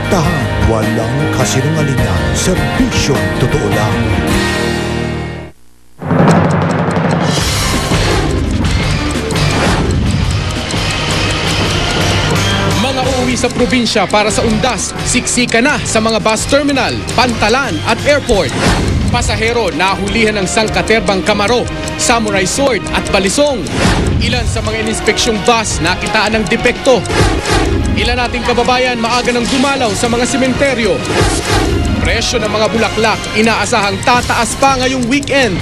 Protektahan, walang kasinungalingan, serbisyong totoo lang. Mga uuwi sa probinsya para sa undas, siksika na sa mga bus terminal, pantalan at airport. Pasahero nahulihan ng sangkaterbang kamaro, samurai sword at balisong. Ilan sa mga ininspeksyong bus nakitaan ng depekto. Ilan nating kababayan maaga nang dumalaw sa mga sementeryo. Presyo ng mga bulaklak inaasahang tataas pa ngayong weekend.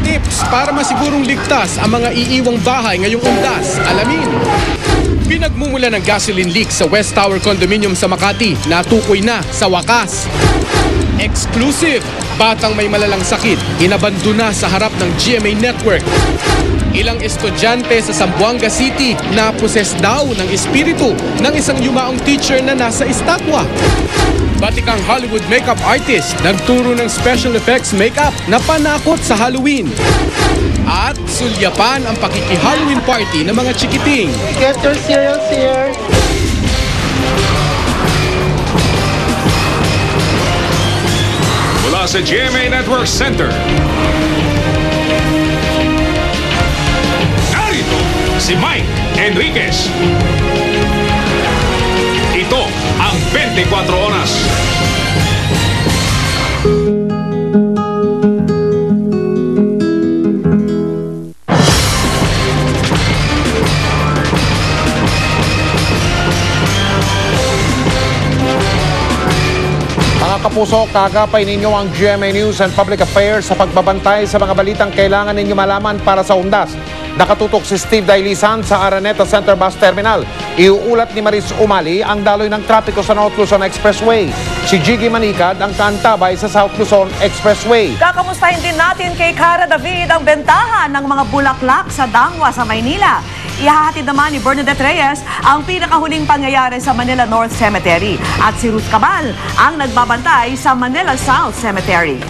Tips para masigurong ligtas ang mga iiwang bahay ngayong undas. Alamin. Pinagmumula ng gasoline leak sa West Tower Condominium sa Makati, natukoy na sa wakas. Exclusive! Batang may malalang sakit, inabandona sa harap ng GMA Network. Ilang estudyante sa Zamboanga City naposes daw ng espiritu ng isang yumaong teacher na nasa estatwa. Batikang Hollywood makeup artist nagturo ng special effects makeup na panakot sa Halloween. At sulyapan ang pakiki-Halloween party ng mga chikiting. Get your cereals here. Mula sa GMA Network Center, narito si Mike Enriquez. Ito ang 24 Oras. Kapuso, kagapay ninyo ang GMA News and Public Affairs sa pagbabantay sa mga balitang kailangan ninyo malaman para sa undas. Nakatutok si Steve Dailisan sa Araneta Center Bus Terminal. Iuulat ni Maris Umali ang daloy ng trapiko sa North Luzon Expressway. Si Jiggy Manikad ang kaantabay sa South Luzon Expressway. Kakamustahin din natin kay Cara David ang bentahan ng mga bulaklak sa Dangwa sa Maynila. Ihahatid naman ni Bernadette Reyes ang pinakahuling pangyayari sa Manila North Cemetery. At si Ruth Cabal ang nagbabantay sa Manila South Cemetery.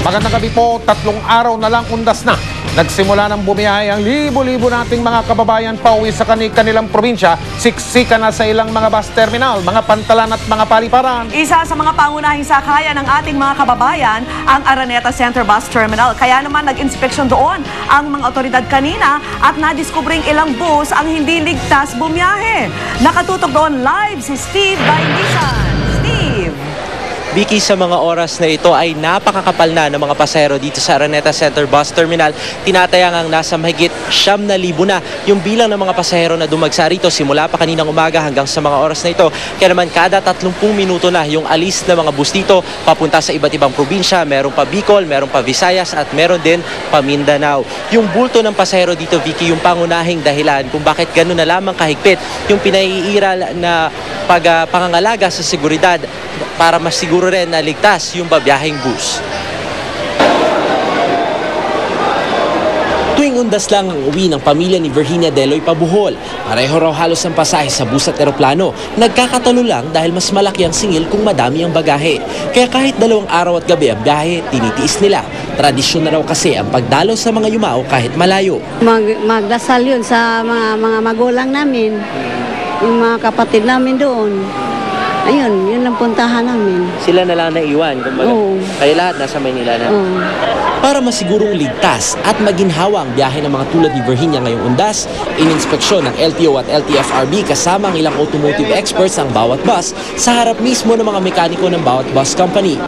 Magandang gabi po, 3 araw na lang undas na. Nagsimula ng bumiyahe ang libo-libo nating mga kababayan pauwi sa kanilang probinsya, siksika na sa ilang mga bus terminal, mga pantalan at mga paliparan. Isa sa mga pangunahing sakayan ng ating mga kababayan, ang Araneta Center Bus Terminal. Kaya naman nag-inspeksyon doon ang mga otoridad kanina at nadiskubring ilang bus ang hindi ligtas bumiyahe. Nakatutok doon live si Steve Dailisan. Steve! Vicky, sa mga oras na ito ay napakakapal na ng mga pasahero dito sa Araneta Center Bus Terminal. Tinatayangang nasa mahigit 9,000 na yung bilang ng mga pasahero na dumagsa rito simula pa kaninang umaga hanggang sa mga oras na ito. Kaya naman kada 30 minuto na yung alis ng mga bus dito papunta sa iba't ibang probinsya. Meron pa Bicol, meron pa Visayas at meron din pa Mindanao. Yung bulto ng pasahero dito, Vicky, yung pangunahing dahilan kung bakit gano'n na lamang kahigpit yung pinaiiral na pangangalaga sa seguridad para masiguro rin na ligtas yung babiyahing bus. Tuwing undas lang ang uwi ng pamilya ni Virginia Deloy pa Bohol. Pareho raw halos ang pasahe sa bus at eroplano. Nagkakatalo lang dahil mas malaki ang singil kung madami ang bagahe. Kaya kahit 2 araw at gabi ang biyahe, tinitiis nila. Tradisyon na raw kasi ang pagdalaw sa mga yumao kahit malayo. Magdasal yun sa mga magulang namin, yung mga kapatid namin doon. Ayun, yun ang puntahan namin. Sila na lang naiwan, kumbaga. Oo. Kaya lahat nasa Maynila na. Oo. Para masigurong ligtas at maginhawa ang biyahe ng mga tulad ni Virginia ngayong undas, ininspeksyon ng LTO at LTFRB kasama ang ilang automotive experts ang bawat bus sa harap mismo ng mga mekaniko ng bawat bus company.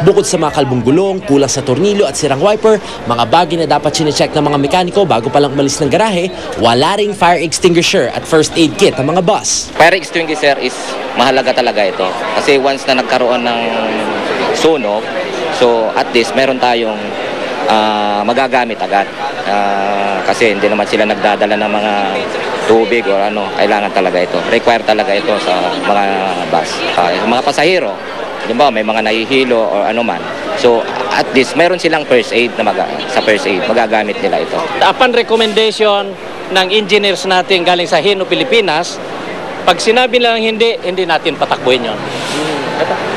Bukod sa mga kalbong gulong, kulang sa tornilyo at sirang wiper, mga bagay na dapat sinecheck ng mga mekaniko bago palang umalis ng garahe, wala ring fire extinguisher at first aid kit ang mga bus. Fire extinguisher is mahalaga talaga ito. Kasi once na nagkaroon ng sunog, so at least meron tayong magagamit agad. Kasi hindi naman sila nagdadala ng mga tubig o ano, kailangan talaga ito. Require talaga ito sa mga bus. Mga pasahero, di ba, may mga nahihilo o ano man. So at least meron silang first aid na sa first aid, magagamit nila ito. Upon recommendation ng engineers natin galing sa Hino, Pilipinas, pag sinabi lang hindi natin patakbuhin yon.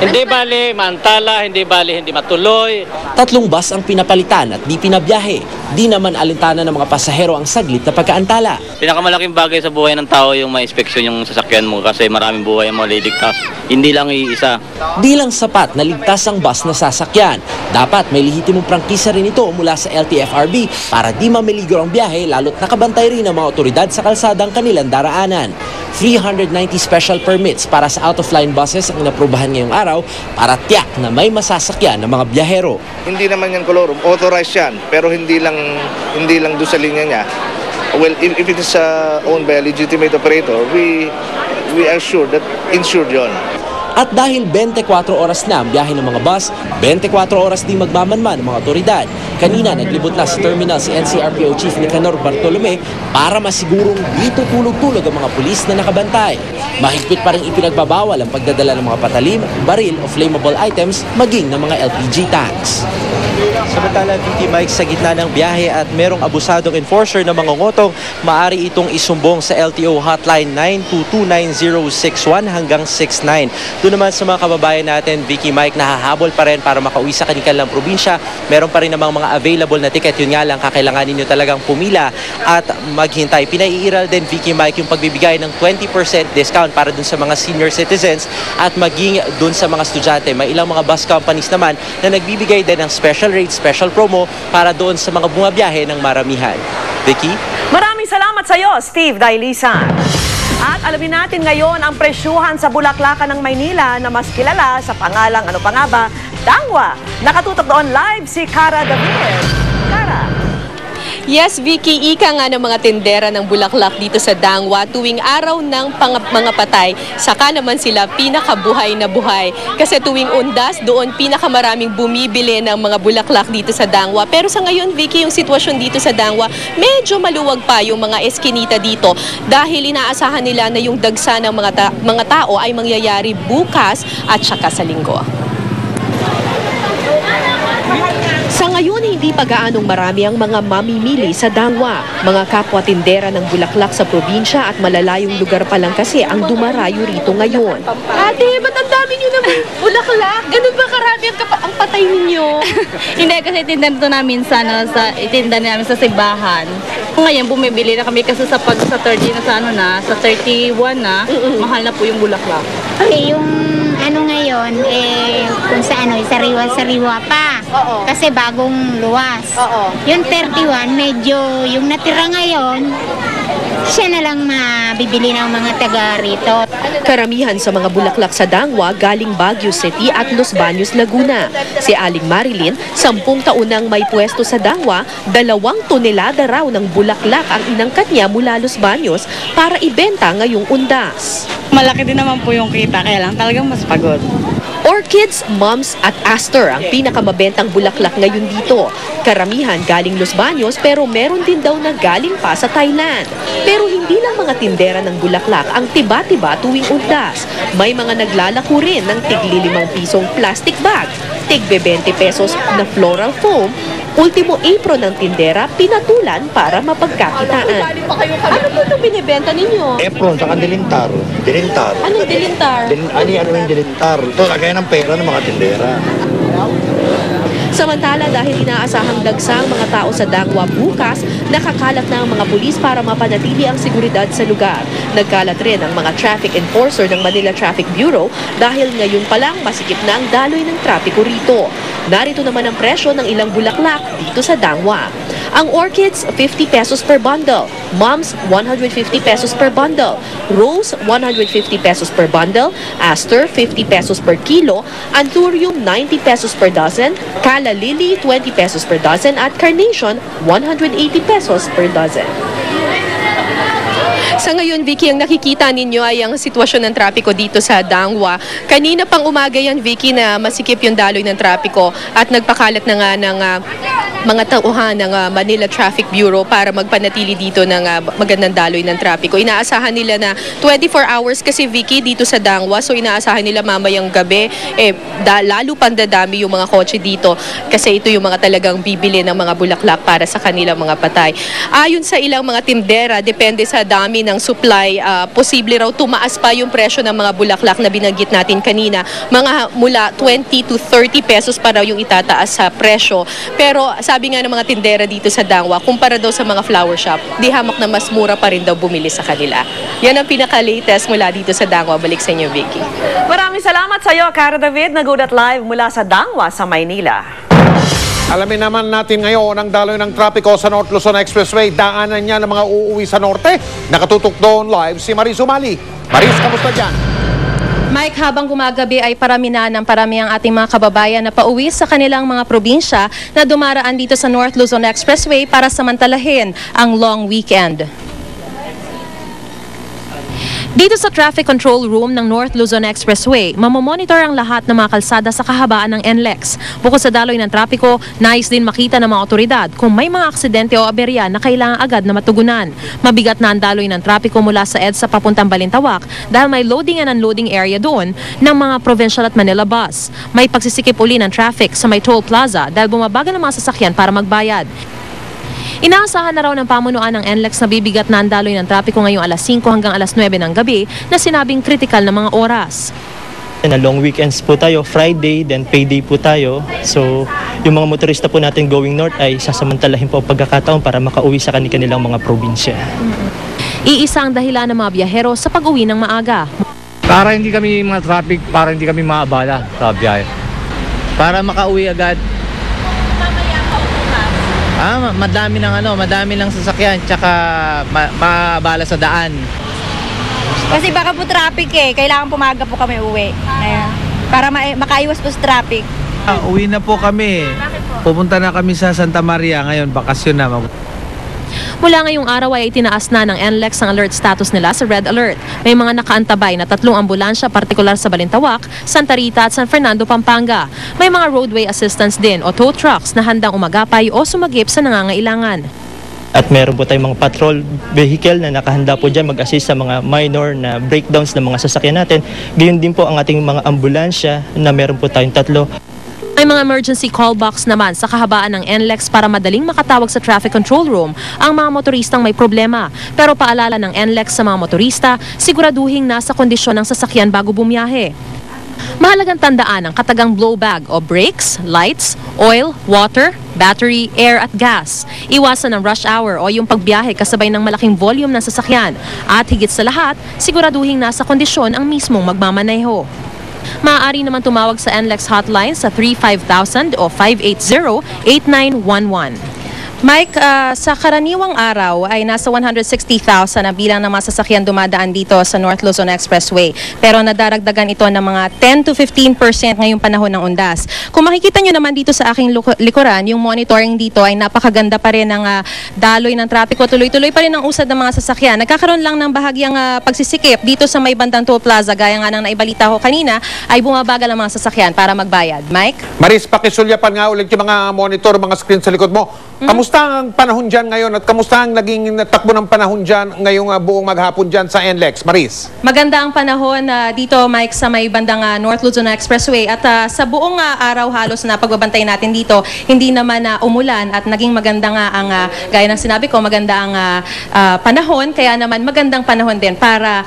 Hindi bali maantala, hindi bali hindi matuloy. 3 bus ang pinapalitan at di pinabiyahe. Di naman alintana ng mga pasahero ang saglit na pagkaantala. Pinakamalaking bagay sa buhay ng tao yung ma-inspeksyon yung sasakyan mo kasi maraming buhay ang maliligtas. Hindi lang iisa. Di lang sapat na ligtas ang bus na sasakyan. Dapat may lehitimong prangkisa rin ito mula sa LTFRB para di mamiligo ang biyahe lalo't nakabantay rin ang mga otoridad sa kalsadang kanilang daraanan. 390 special permits para sa out-of-line buses ang inaprubahan ngayong araw para tiyak na may masasakyan ng mga biyahero. Hindi naman yan kolorum, authorized yan, pero hindi lang doon sa linya niya. Well, if it is owned by a legitimate operator, we are sure that insured yon. At dahil 24 oras na ang biyahe ng mga bus, 24 oras din magmamanman ng mga otoridad. Kanina naglibot na sa terminal si NCRPO Chief Nicanor Bartolome para masigurong dito tulog-tulog ang mga pulis na nakabantay. Mahigpit pa rin ipinagbabawal ang pagdadala ng mga patalim, baril o flammable items maging ng mga LPG tanks. Samantala, VP Mike, sa gitna ng biyahe at merong abusadong enforcer na mga ngotong, maaari itong isumbong sa LTO hotline 9229061 hanggang 69. Doon naman sa mga kababayan natin, Vicky Mike, nahahabol pa rin para makauwi sa kanilang probinsya. Meron pa rin namang mga available na ticket. Yun nga lang, kakailanganin nyo talagang pumila at maghintay. Pinaiiral din, Vicky Mike, yung pagbibigay ng 20% discount para dun sa mga senior citizens at maging dun sa mga estudyante. May ilang mga bus companies naman na nagbibigay din ng special rates, special promo para doon sa mga bumabiyahe ng maramihan. Vicky? Maraming salamat sa iyo, Steve Dailisan. At alamin natin ngayon ang presyuhan sa Bulaklakan ng Maynila na mas kilala sa pangalang ano pa nga ba, Dangwa. Nakatutok doon live si Cara David. Cara. Yes, Vicky, ika nga ng mga tindera ng bulaklak dito sa Dangwa tuwing araw ng mga patay, saka naman sila pinakabuhay na buhay. Kasi tuwing undas, doon pinakamaraming bumibili ng mga bulaklak dito sa Dangwa. Pero sa ngayon, Vicky, yung sitwasyon dito sa Dangwa, medyo maluwag pa yung mga eskinita dito dahil inaasahan nila na yung dagsa ng mga tao ay mangyayari bukas at saka sa linggo. Sa ngayon, hindi pa gaanong marami ang mga mamimili sa Dangwa. Mga kapwa tindera ng bulaklak sa probinsya at malalayong lugar pa lang kasi ang dumarayo rito ngayon. Ate, ba't ang dami nyo naman bulaklak? Ganun ba karami ang patay ninyo? Hindi, kasi tindan to namin sa namin sa simbahan. Ngayon, bumibili na kami kasi sa 30 na sa 31 na, mahal na po yung bulaklak. Okay, yung ngayon, kung sa sariwa pa. Oo. Kasi bagong luwas. Oo. Yung 31, medyo, yung natira ngayon, siya na lang mabibili ng mga taga rito. Karamihan sa mga bulaklak sa Dangwa galing Baguio City at Los Baños, Laguna. Si Aling Marilyn, 10 taon nang may pwesto sa Dangwa, 2 tonelada raw ng bulaklak ang inangkat niya mula Los Baños para ibenta ngayong undas. Malaki din naman po yung kita, kaya lang talagang mas pagod. Orchids, mums at aster ang pinakamabentang bulaklak ngayon dito. Karamihan galing Los Baños pero meron din daw na galing pa sa Thailand. Pero hindi lang mga tindera ng bulaklak ang tiba-tiba tuwing undas. May mga naglalako rin ng tigli 5 pisong plastic bag, tigbe 20 pesos na floral foam, ultimo apron ng tindera pinatulan para mapagkakitaan. Ano po ito binibenta ninyo? Apron, saka dilintar. Dilintar. Anong dilintar? Ano yung dilintar? Ito, kagaya ng pera ng mga tindera. Samantala, dahil inaasahang dagsa ang mga tao sa Dangwa bukas, nakakalat na ang mga pulis para mapanatili ang seguridad sa lugar. Nagkalat rin ang mga traffic enforcer ng Manila Traffic Bureau dahil ngayon pa lang masikip na ang daloy ng trapiko rito. Narito naman ang presyo ng ilang bulaklak dito sa Dangwa. Ang orchids, 50 pesos per bundle. Mums, 150 pesos per bundle. Rose, 150 pesos per bundle. Aster, 50 pesos per kilo. Anthurium, 90 pesos per dozen. Calla lily, 20 pesos per dozen. At carnation, 180 pesos per dozen. Sa ngayon, Vicky, ang nakikita ninyo ay ang sitwasyon ng trapiko dito sa Dangwa. Kanina pang umaga yan, Vicky, na masikip yung daloy ng trapiko at nagpakalat na nga ng mga tauhan ng Manila Traffic Bureau para magpanatili dito ng magandang daloy ng trapiko. Inaasahan nila na 24 hours kasi, Vicky, dito sa Dangwa. So inaasahan nila mamayang gabi, lalo pang dadami yung mga kotse dito kasi ito yung mga talagang bibili ng mga bulaklak para sa kanilang mga patay. Ayon sa ilang mga tindera, depende sa dami ng supply, posible raw tumaas pa yung presyo ng mga bulaklak na binanggit natin kanina. Mga mula 20 to 30 pesos pa raw yung itataas sa presyo. Pero sabi nga ng mga tindera dito sa Dangwa, kumpara daw sa mga flower shop, di hamak na mas mura pa rin daw bumili sa kanila. Yan ang pinaka-latest mula dito sa Dangwa. Balik sa inyo, Vicky. Maraming salamat sa iyo, Cara David, nagulat live mula sa Dangwa sa Maynila. Alamin naman natin ngayon ang daloy ng trapiko sa North Luzon Expressway. Daanan niya ng mga uuwi sa norte. Nakatutok doon live si Maris Umali. Maris, kamusta dyan? Mike, habang gumagabi ay parami ang ating mga kababayan na pauwi sa kanilang mga probinsya na dumaraan dito sa North Luzon Expressway para samantalahin ang long weekend. Dito sa Traffic Control Room ng North Luzon Expressway, mamomonitor ang lahat ng mga kalsada sa kahabaan ng NLEX. Bukod sa daloy ng trapiko, nais din makita ng mga otoridad kung may mga aksidente o aberya na kailangan agad na matugunan. Mabigat na ang daloy ng trapiko mula sa EDSA papuntang Balintawak dahil may loading and unloading area doon ng mga provincial at Manila bus. May pagsisikip uli ng traffic sa may toll plaza dahil bumabagal ng mga sasakyan para magbayad. Inaasahan na raw ng pamunuan ng NLEX na bibigat na ang daloy ng trapiko ngayong alas 5 hanggang alas 9 ng gabi na sinabing kritikal na mga oras. Na long weekends po tayo, Friday, then payday po tayo. So, yung mga motorista po natin going north ay sasamantalahin po ang pagkakataon para makauwi sa kanilang mga probinsya. Iisa ang dahilan ng mga biyahero sa pag-uwi ng maaga. Para hindi kami mga traffic, para hindi kami maabala sa biyahe. Para makauwi agad. Madami ng sasakyan tsaka mabala sa daan. Kasi baka po traffic kailangan pumaga po kami uwi. Para makaiwas po sa traffic. Uwi na po kami. Pupunta na kami sa Santa Maria ngayon, bakasyon na. Mula ngayong araw ay itinaas na ng NLEX ang alert status nila sa Red Alert. May mga nakaantabay na 3 ambulansya partikular sa Balintawak, Santa Rita at San Fernando, Pampanga. May mga roadway assistance din o tow trucks na handang umagapay o sumagip sa nangangailangan. At meron po tayong mga patrol vehicle na nakahanda po dyan mag-assist sa mga minor na breakdowns ng mga sasakyan natin. Gayun din po ang ating mga ambulansya na meron po tayong 3. May mga emergency call box naman sa kahabaan ng NLEX para madaling makatawag sa traffic control room ang mga motoristang may problema. Pero paalala ng NLEX sa mga motorista, siguraduhing nasa kondisyon ng sasakyan bago bumiyahe. Mahalagang tandaan ang katagang blow bag o brakes, lights, oil, water, battery, air at gas. Iwasan ang rush hour o yung pagbiyahe kasabay ng malaking volume ng sasakyan. At higit sa lahat, siguraduhing nasa kondisyon ang mismong magmamaneho. Maaari naman tumawag sa NLEX hotline sa 35000 o 580-8911. Mike, sa karaniwang araw ay nasa 160,000 na bilang ng mga sasakyan dumadaan dito sa North Luzon Expressway. Pero nadaragdagan ito ng mga 10 to 15% ngayong panahon ng undas. Kung makikita nyo naman dito sa aking likuran, yung monitoring dito ay napakaganda pa rin ng daloy ng trapiko. Tuloy-tuloy pa rin ang usad ng mga sasakyan. Nagkakaroon lang ng bahagyang pagsisikip dito sa may bandang toll plaza. Gaya nga ng naibalita ko kanina, ay bumabagal ang mga sasakyan para magbayad. Mike? Maris, pakisulyapan nga ulit yung mga monitor, mga screen sa likod mo. Kamusta ang panahon dyan ngayon at kamusta ang naging takbo ng panahon dyan ngayong buong maghapon dyan sa NLEX? Maris? Maganda ang panahon dito, Mike, sa may bandang North Luzon Expressway at sa buong araw halos na pagbabantay natin dito, hindi naman umulan at naging maganda nga ang, gaya ng sinabi ko, maganda ang panahon, kaya naman magandang panahon din para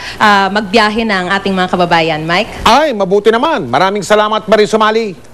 magbiyahe ng ating mga kababayan. Mike? Ay, mabuti naman. Maraming salamat, Maris Umali.